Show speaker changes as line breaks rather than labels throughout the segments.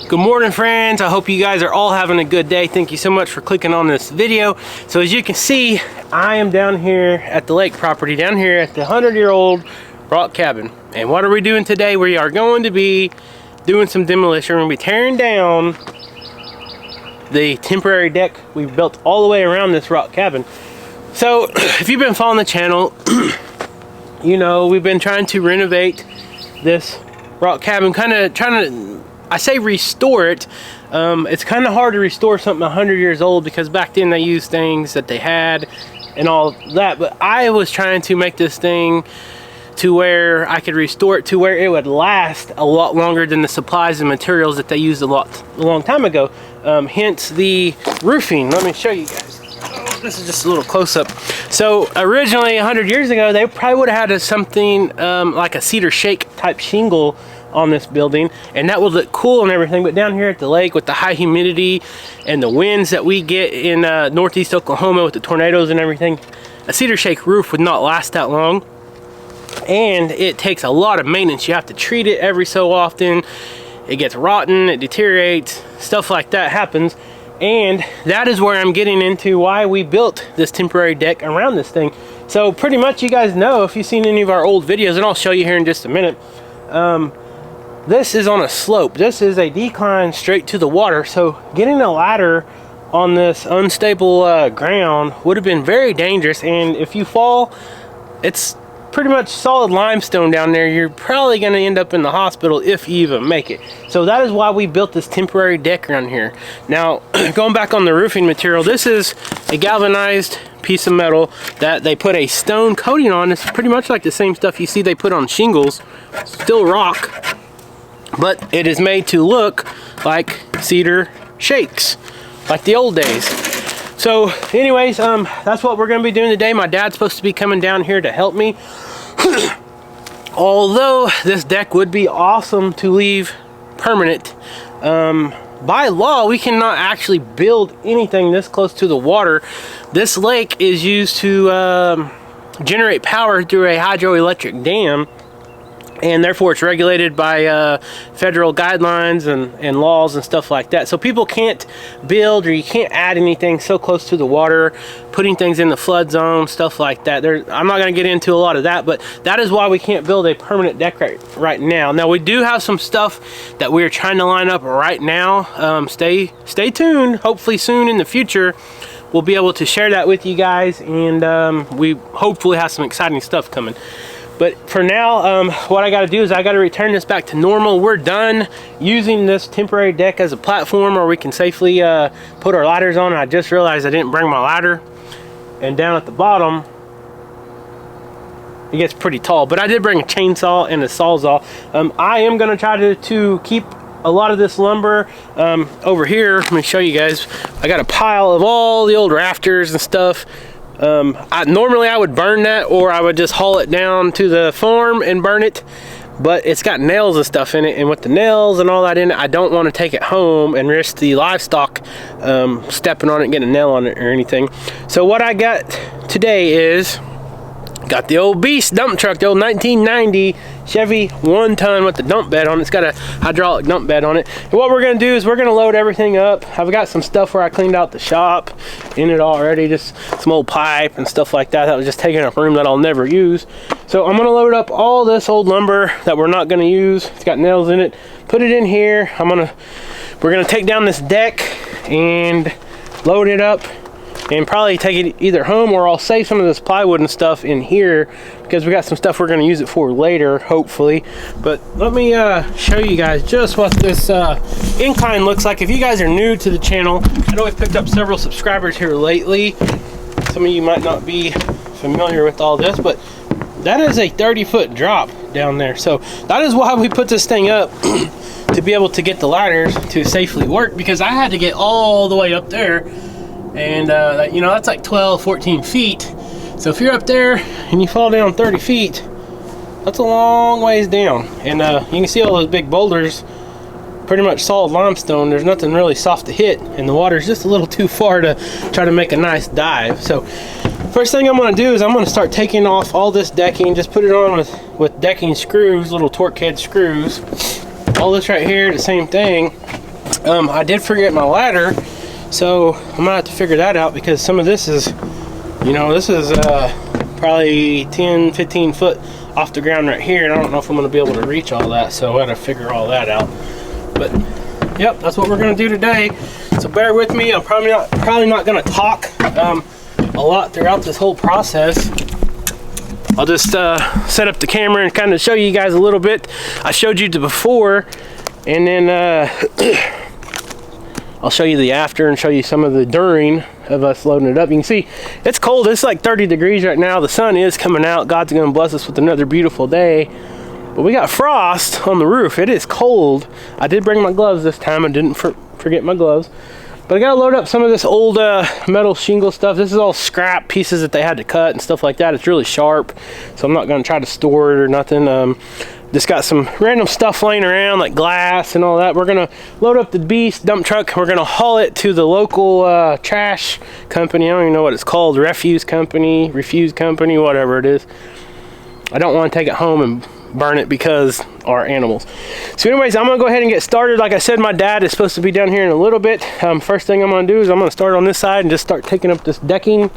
Good morning, friends. I hope you guys are all having a good day. Thank you so much for clicking on this video. So as you can see, I am down here at the lake property, down here at the 100-year-old rock cabin. And what are we doing today? We are going to be doing some demolition. We're going to be tearing down the temporary deck we've built all the way around this rock cabin. So if you've been following the channel, you know we've been trying to renovate this rock cabin, kind of trying to, I say restore it. It's kind of hard to restore something 100 years old because back then they used things that they had and all that, but I was trying to make this thing to where I could restore it to where it would last a lot longer than the supplies and materials that they used a long time ago. Hence the roofing. Let me show you guys. Oh, this is just a little close-up. So originally 100 years ago they probably would have had something like a cedar shake type shingle on this building, and that would look cool and everything. But down here at the lake with the high humidity and the winds that we get in northeast Oklahoma with the tornadoes and everything, a cedar shake roof would not last that long, and it takes a lot of maintenance. You have to treat it every so often. It gets rotten, it deteriorates, stuff like that happens. And that is where I'm getting into why we built this temporary deck around this thing. So pretty much you guys know, if you've seen any of our old videos, and I'll show you here in just a minute, this is on a slope. This is a decline straight to the water. So getting a ladder on this unstable ground would have been very dangerous. And if you fall, it's pretty much solid limestone down there. You're probably going to end up in the hospital if you even make it. So that is why we built this temporary deck around here. Now, going back on the roofing material, this is a galvanized piece of metal that they put a stone coating on. It's pretty much like the same stuff you see they put on shingles. Still rock, but it is made to look like cedar shakes, like the old days. So anyways, that's what we're going to be doing today. My dad's supposed to be coming down here to help me. Although this deck would be awesome to leave permanent, by law we cannot actually build anything this close to the water. This lake is used to generate power through a hydroelectric dam, and therefore it's regulated by federal guidelines and laws and stuff like that. So people can't build, or you can't add anything so close to the water, putting things in the flood zone, stuff like that. I'm not going to get into a lot of that, but that is why we can't build a permanent deck right now. Now we do have some stuff that we're trying to line up right now. Stay tuned. Hopefully soon in the future we'll be able to share that with you guys, and we hopefully have some exciting stuff coming. But for now, what I got to do is I got to return this back to normal. We're done using this temporary deck as a platform where we can safely put our ladders on. I just realized I didn't bring my ladder. And down at the bottom, it gets pretty tall. But I did bring a chainsaw and a sawzall. I am going to try to keep a lot of this lumber over here. Let me show you guys. I got a pile of all the old rafters and stuff. Normally I would burn that, or I would just haul it down to the farm and burn it, but it's got nails and stuff in it, and with the nails and all that in it, I don't want to take it home and risk the livestock stepping on it and getting a nail on it or anything. So what I got today is got the old beast dump truck, the old 1990 Chevy 1-ton with the dump bed on it. It's got a hydraulic dump bed on it. And what we're going to do is we're going to load everything up. I've got some stuff where I cleaned out the shop in it already, just some old pipe and stuff like that was just taking up room that I'll never use. So I'm going to load up all this old lumber that we're not going to use. It's got nails in it. Put it in here. We're going to take down this deck and load it up, and probably take it either home, or I'll save some of this plywood and stuff in here because we got some stuff we're going to use it for later, hopefully. But let me show you guys just what this incline looks like. If you guys are new to the channel, I know we've picked up several subscribers here lately. Some of you might not be familiar with all this, but that is a 30-foot drop down there. So that is why we put this thing up to be able to get the ladders to safely work, because I had to get all the way up there. And you know, that's like 12-14 feet. So if you're up there and you fall down 30 feet, that's a long ways down. And you can see all those big boulders, pretty much solid limestone. There's nothing really soft to hit, and the water's just a little too far to try to make a nice dive. So first thing I'm going to do is I'm going to start taking off all this decking, just put it on with decking screws, little torque head screws. All this right here, the same thing. I did forget my ladder, so I'm gonna have to figure that out, because some of this is, you know, this is probably 10-15 foot off the ground right here, and I don't know if I'm gonna be able to reach all that, so I gotta figure all that out. But yep, that's what we're gonna do today. So bear with me. I'm probably not gonna talk a lot throughout this whole process. I'll just set up the camera and kind of show you guys a little bit. I showed you the before, and then I'll show you the after and show you some of the during of us loading it up. You can see it's cold. It's like 30 degrees right now. The sun is coming out. God's gonna bless us with another beautiful day. But we got frost on the roof. It is cold. I did bring my gloves this time. I didn't forget my gloves. But I gotta load up some of this old metal shingle stuff. This is all scrap pieces that they had to cut and stuff like that. It's really sharp, so I'm not gonna try to store it or nothing. Just got some random stuff laying around, like glass and all that. We're gonna load up the beast dump truck. We're gonna haul it to the local trash company. I don't even know what it's called. Refuse company, whatever it is. I don't want to take it home and burn it because our animals. So anyways, I'm gonna go ahead and get started. Like I said, my dad is supposed to be down here in a little bit. First thing I'm gonna do is I'm gonna start on this side and just start taking up this decking,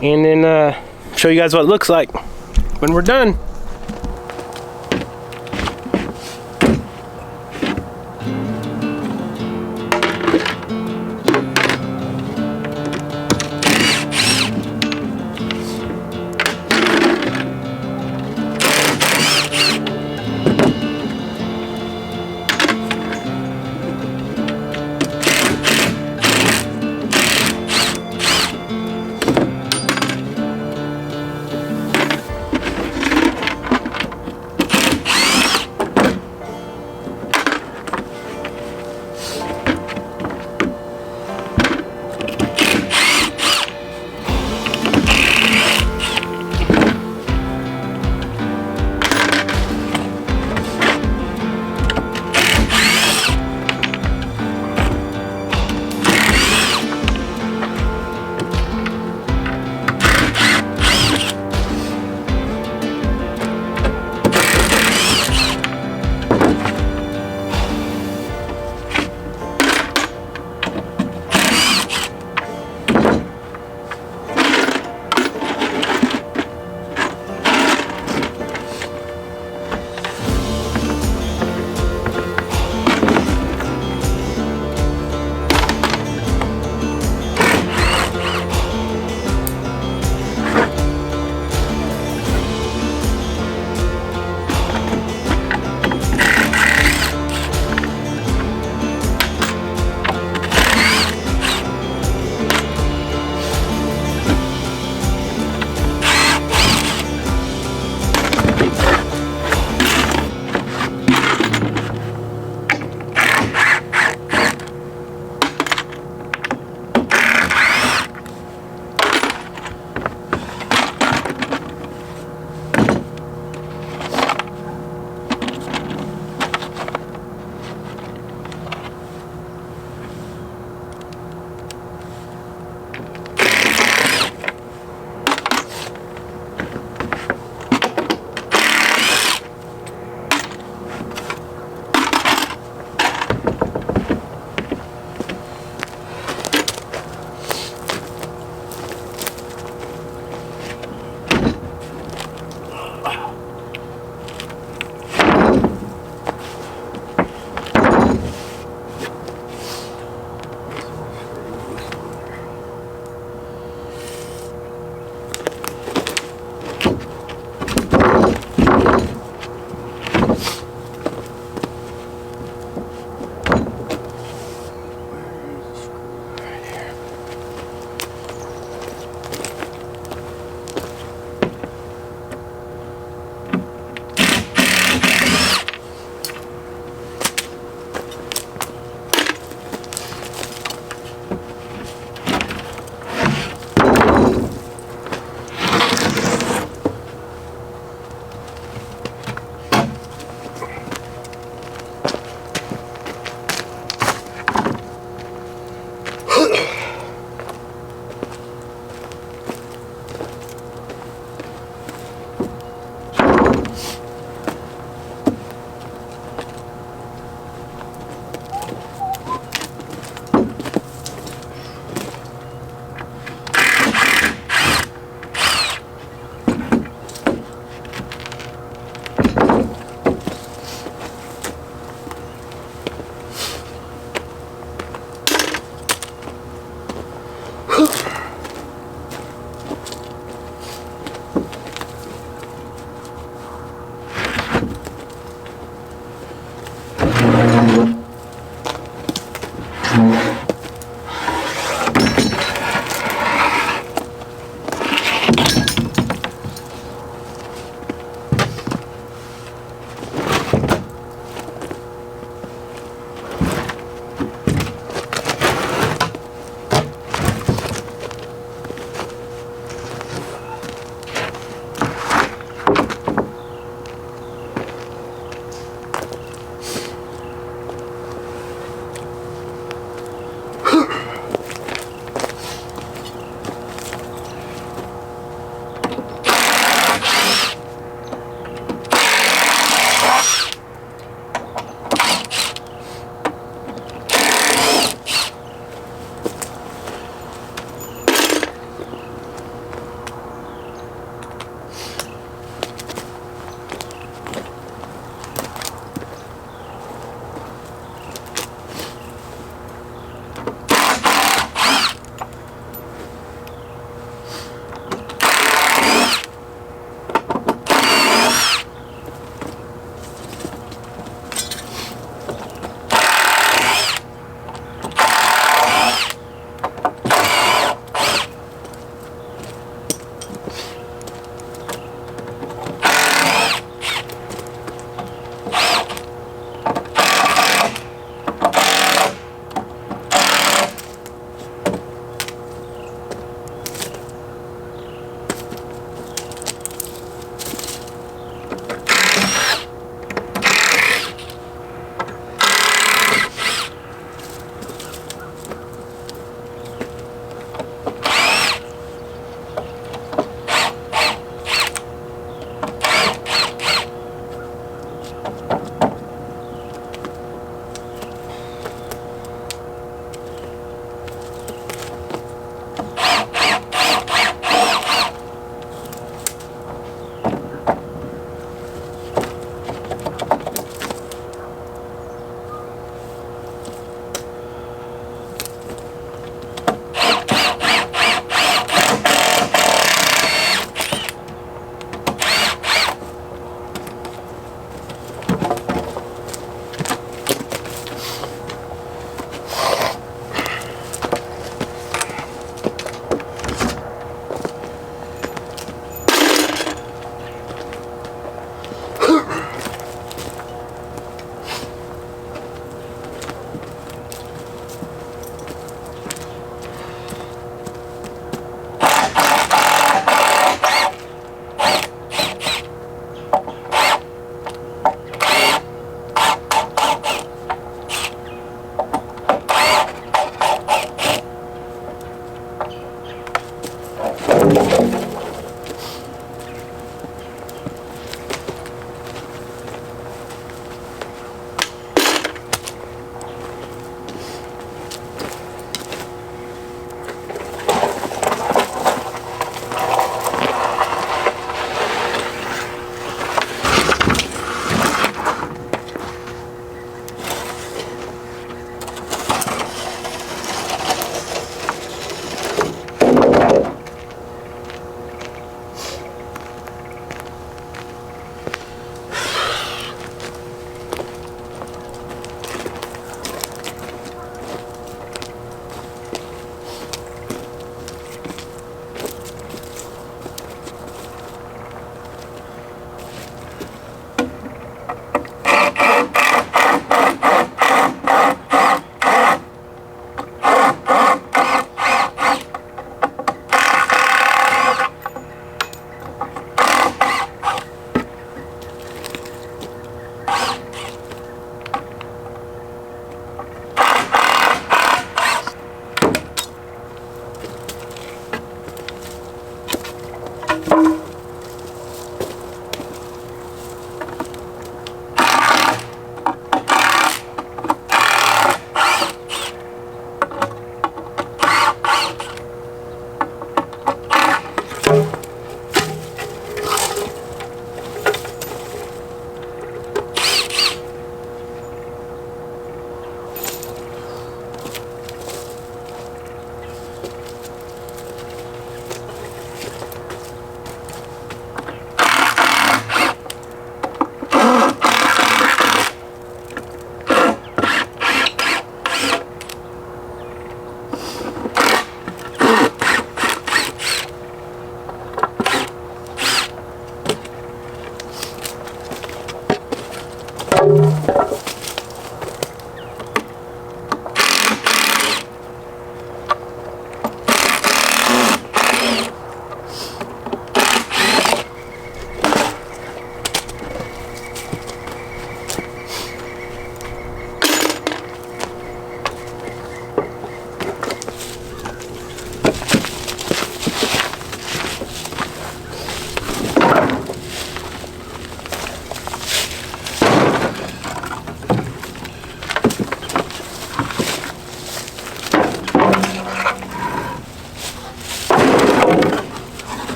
and then show you guys what it looks like when we're done.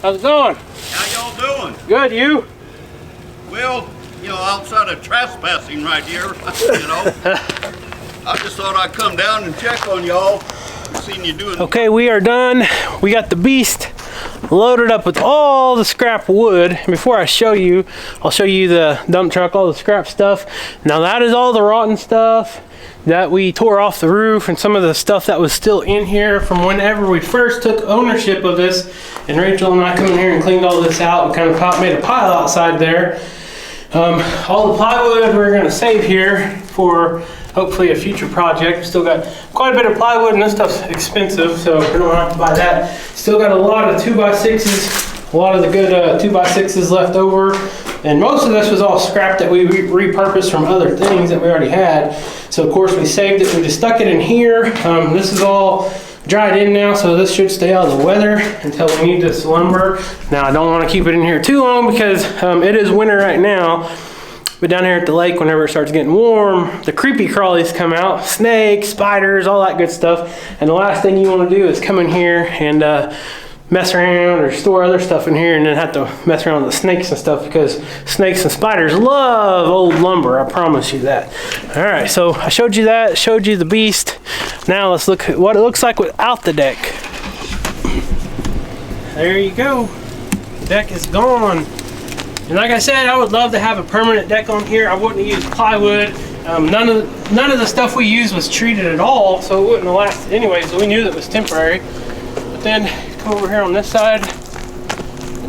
How's it going?
How y'all doing?
Good, you?
Well, you know, outside of trespassing right here, you know, I just thought I'd come down and check on y'all. Seen you doing.
Okay, we are done. We got the beast loaded up with all the scrap wood. And before I show you, I'll show you the dump truck, all the scrap stuff. Now that is all the rotten stuff that we tore off the roof and some of the stuff that was still in here from whenever we first took ownership of this. And Rachel and I come in here and cleaned all this out and kind of made a pile outside there. All the plywood we're going to save here for hopefully a future project. We still got quite a bit of plywood and this stuff's expensive, so we don't have to buy that. Still got a lot of 2x6s, a lot of the good 2x6s left over. And most of this was all scrap that we repurposed from other things that we already had. So of course we saved it, we just stuck it in here. This is all dried in now, so this should stay out of the weather until we need this lumber. Now I don't want to keep it in here too long because it is winter right now. But down here at the lake, whenever it starts getting warm, the creepy crawlies come out, snakes, spiders, all that good stuff. And the last thing you want to do is come in here and mess around or store other stuff in here and then have to mess around with the snakes and stuff, because snakes and spiders love old lumber, I promise you that. All right, so I showed you that, showed you the beast. Now let's look at what it looks like without the deck. There you go. The deck is gone. And like I said, I would love to have a permanent deck on here. I wouldn't use plywood. None of the stuff we used was treated at all, so it wouldn't have lasted anyways. So we knew that it was temporary. But then come over here on this side.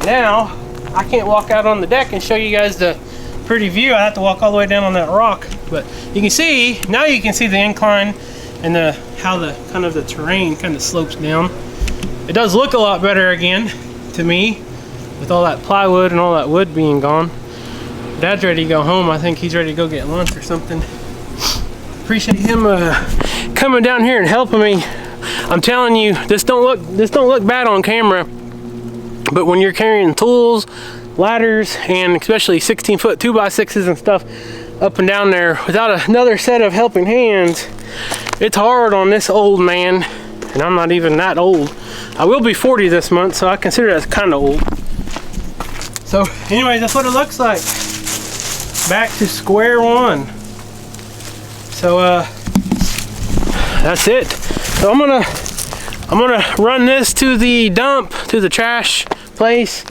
Now I can't walk out on the deck and show you guys the pretty view. I have to walk all the way down on that rock. But you can see now, you can see the incline and how the kind of the terrain kind of slopes down. It does look a lot better again to me, with all that plywood and all that wood being gone. Dad's ready to go home. I think he's ready to go get lunch or something. Appreciate him coming down here and helping me. I'm telling you, this don't look bad on camera, but when you're carrying tools, ladders, and especially 16-foot 2x6s and stuff up and down there without another set of helping hands, it's hard on this old man. And I'm not even that old. I will be 40 this month, so I consider that kind of old. So anyway, that's what it looks like. Back to square one. So that's it. So I'm gonna run this to the dump, to the trash place,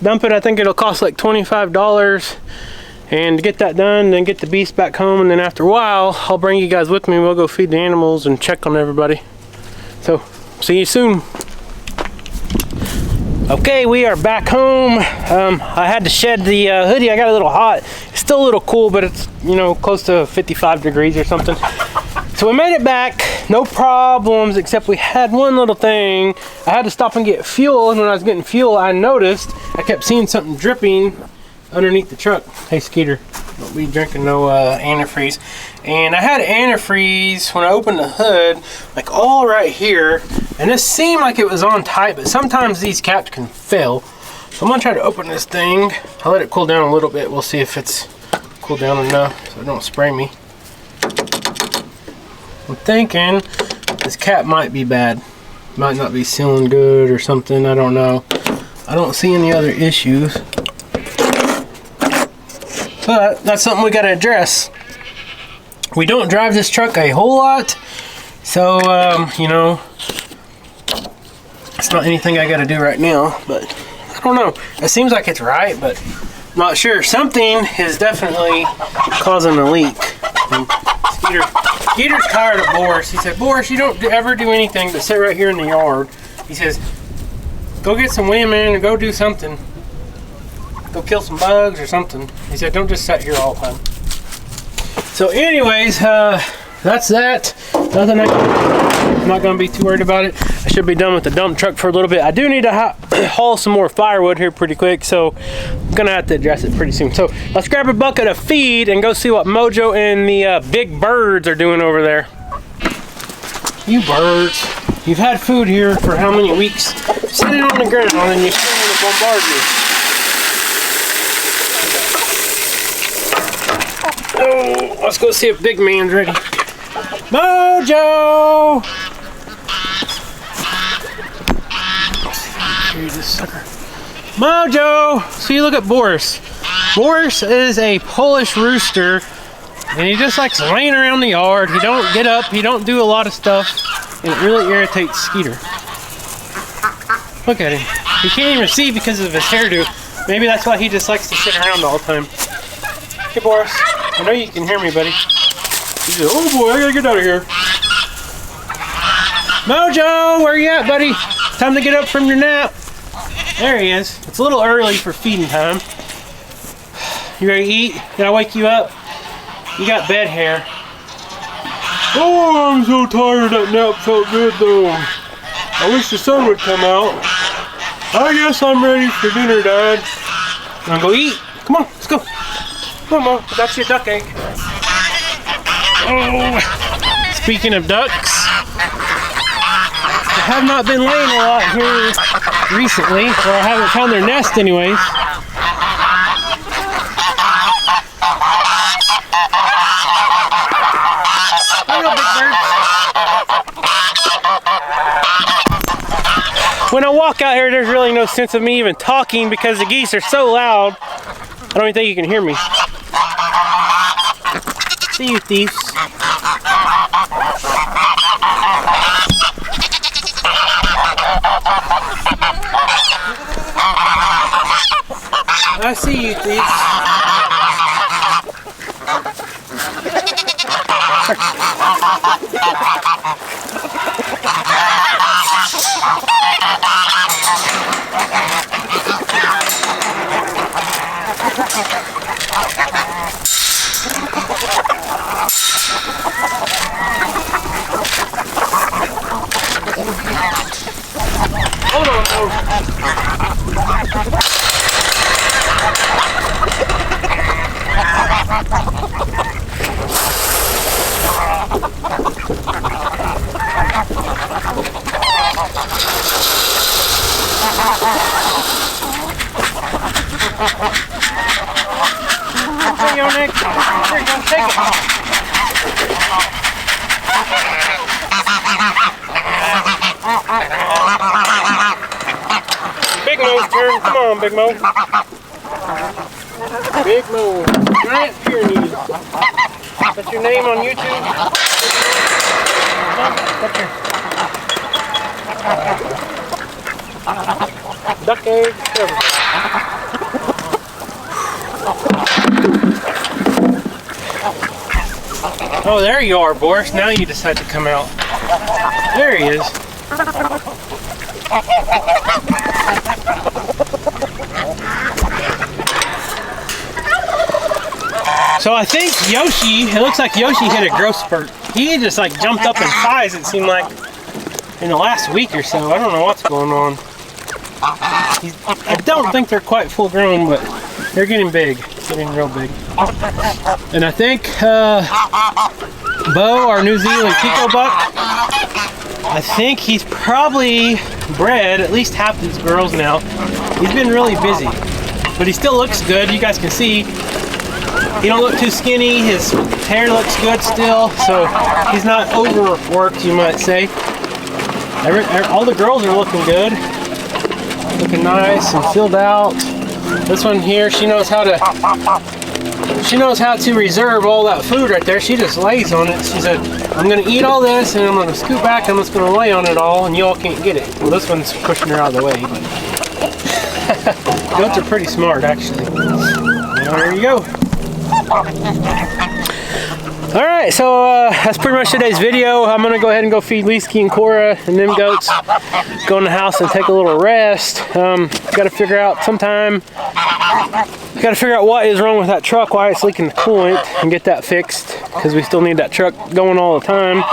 dump it. I think it'll cost like $25, and to get that done, then get the beast back home, and then after a while I'll bring you guys with me. We'll go feed the animals and check on everybody. So see you soon. Okay, we are back home. I had to shed the hoodie. I got a little hot. It's still a little cool, but it's, you know, close to 55 degrees or something. So we made it back, no problems, except we had one little thing. I had to stop and get fuel, and when I was getting fuel, I noticed I kept seeing something dripping underneath the truck. Hey, Skeeter, don't be drinking no antifreeze. And I had antifreeze when I opened the hood, like all right here, and this seemed like it was on tight, but sometimes these caps can fail. So I'm gonna try to open this thing. I'll let it cool down a little bit. We'll see if it's cooled down enough so it don't spray me. I'm thinking this cap might be bad. Might not be sealing good or something, I don't know. I don't see any other issues. But that's something we gotta address. We don't drive this truck a whole lot, so you know, it's not anything I gotta do right now, but I don't know. It seems like it's right, but I'm not sure. Something is definitely causing a leak. And Skeeter's tired of Boris. He said, Boris, you don't ever do anything but sit right here in the yard. He says, go get some women and go do something. Go kill some bugs or something. He said, don't just sit here all the time. So anyways, that's that. Nothing. I'm not going to be too worried about it. I should be done with the dump truck for a little bit. I do need to haul some more firewood here pretty quick, so I'm going to have to address it pretty soon. So let's grab a bucket of feed and go see what Mojo and the big birds are doing over there. You birds. You've had food here for how many weeks? Sitting on the ground and you still want to bombard me. Oh, let's go see if big man's ready. Mojo! Carry this sucker. Mojo! So you look at Boris. Boris is a Polish rooster, and he just likes laying around the yard. He don't get up, he don't do a lot of stuff, and it really irritates Skeeter. Look at him. He can't even see because of his hairdo. Maybe that's why he just likes to sit around all the time. Hey Boris, I know you can hear me, buddy. He said, oh boy, I gotta get out of here. Mojo, where you at, buddy? Time to get up from your nap. There he is. It's a little early for feeding time. You ready to eat? Did I wake you up? You got bed hair. Oh, I'm so tired. That nap felt good though. I wish the sun would come out. I guess I'm ready for dinner, Dad. Wanna go eat? Come on, let's go. Come on, Mom. That's your duck egg. Oh. Speaking of ducks, they have not been laying a lot here recently, or I haven't found their nest anyways. Hello, big bird. When I walk out here, there's really no sense of me even talking because the geese are so loud. I don't even think you can hear me. See you, thieves. I see you, thieves. Hold on, There you go, Nick. There you go, take it. Big Mo's turn. Come on, Big Mo. Big Mo. Giant Pyrenees. That's your name on YouTube? Duck egg. Oh, there you are, Boris. Now you decide to come out. There he is. So I think Yoshi, it looks like Yoshi hit a growth spurt. He just like jumped up in size, it seemed like, in the last week or so. I don't know what's going on. I don't think they're quite full grown, but they're getting big, getting real big. And I think Bo, our New Zealand Pico buck, I think he's probably bred at least half these girls now. He's been really busy, but he still looks good. You guys can see he don't look too skinny. His hair looks good still, so he's not overworked, you might say. All the girls are looking good, looking nice and filled out. This one here, she knows how to reserve all that food right there. She just lays on it. She said, I'm gonna eat all this and I'm gonna scoot back and I'm just gonna lay on it all and you all can't get it. Well, this one's pushing her out of the way. Goats are pretty smart, actually. There you go. Alright, so that's pretty much today's video. I'm going to go ahead and go feed Leesky and Cora and them goats. Go in the house and take a little rest. Got to figure out what is wrong with that truck, why it's leaking the coolant, and get that fixed, because we still need that truck going all the time.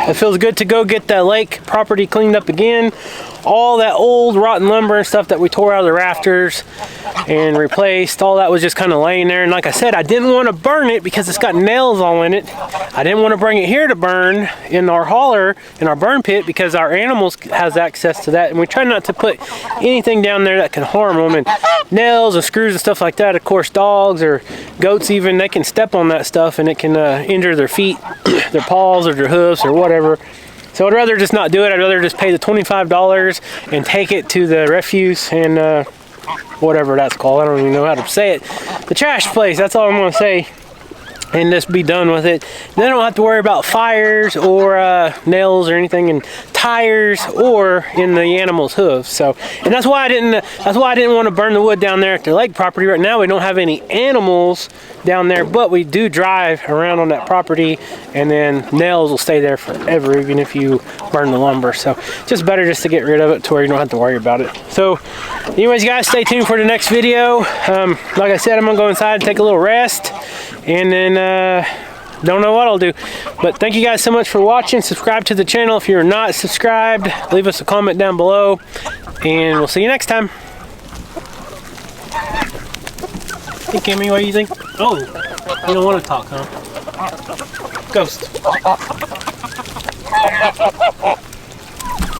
It feels good to go get that lake property cleaned up again. All that old rotten lumber and stuff that we tore out of the rafters and replaced, all that was just kind of laying there. And like I said, I didn't want to burn it because it's got nails all in it. I didn't want to bring it here to burn in our hauler, in our burn pit, because our animals has access to that. And we try not to put anything down there that can harm them. And nails and screws and stuff like that, of course, dogs or goats even, they can step on that stuff and it can injure their feet, their paws or their hooves or whatever. So I'd rather just not do it. I'd rather just pay the $25 and take it to the refuse and whatever that's called. I don't even know how to say it. The trash place, that's all I'm gonna say. And just be done with it. Then I don't have to worry about fires or nails or anything, and tires or in the animal's hooves. So, and that's why I didn't want to burn the wood down there at the lake property. Right now we don't have any animals down there, but we do drive around on that property, and then nails will stay there forever even if you burn the lumber. So just better just to get rid of it to where you don't have to worry about it. So anyways, guys, stay tuned for the next video. Like I said, I'm gonna go inside and take a little rest, and then don't know what I'll do. But thank you guys so much for watching. Subscribe to the channel if you're not subscribed. Leave us a comment down below, and we'll see you next time. Hey Kimmy, what do you think? Oh, you don't want to talk, huh? Ghost.